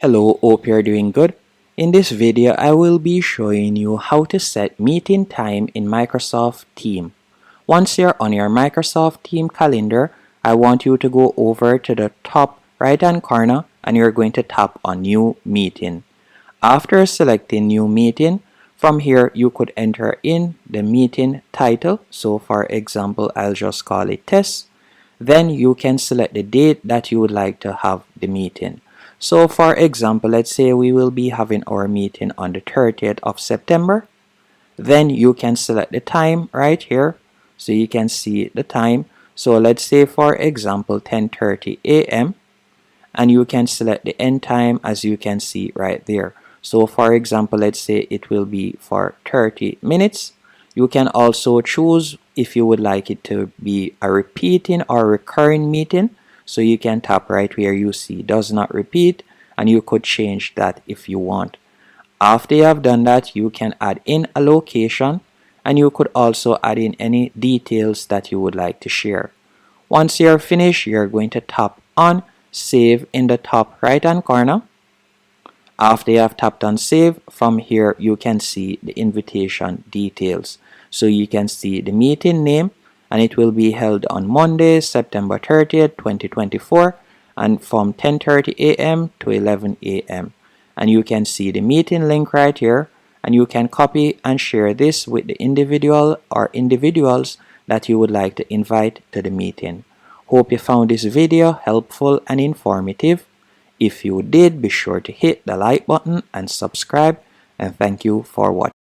Hello, hope you're doing good. In this video, I will be showing you how to set meeting time in Microsoft Teams. Once you're on your Microsoft Teams calendar, I want you to go over to the top right hand corner and you're going to tap on New Meeting. After selecting New Meeting, from here you could enter in the meeting title. So for example, I'll just call it Test. Then you can select the date that you would like to have the meeting. So for example, let's say we will be having our meeting on the 30th of September. Then you can select the time right here. So you can see the time. So let's say for example 10:30 a.m. and you can select the end time as you can see right there. So for example, let's say it will be for 30 minutes. You can also choose if you would like it to be a repeating or recurring meeting. So you can tap right where you see does not repeat and you could change that if you want. After you have done that, you can add in a location and you could also add in any details that you would like to share. Once you're finished, you're going to tap on Save in the top right hand corner. After you have tapped on Save, from here you can see the invitation details. So you can see the meeting name and it will be held on Monday, September 30th, 2024 and from 10:30 a.m. to 11 a.m. And you can see the meeting link right here and you can copy and share this with the individual or individuals that you would like to invite to the meeting. Hope you found this video helpful and informative. If you did, be sure to hit the like button and subscribe, and thank you for watching.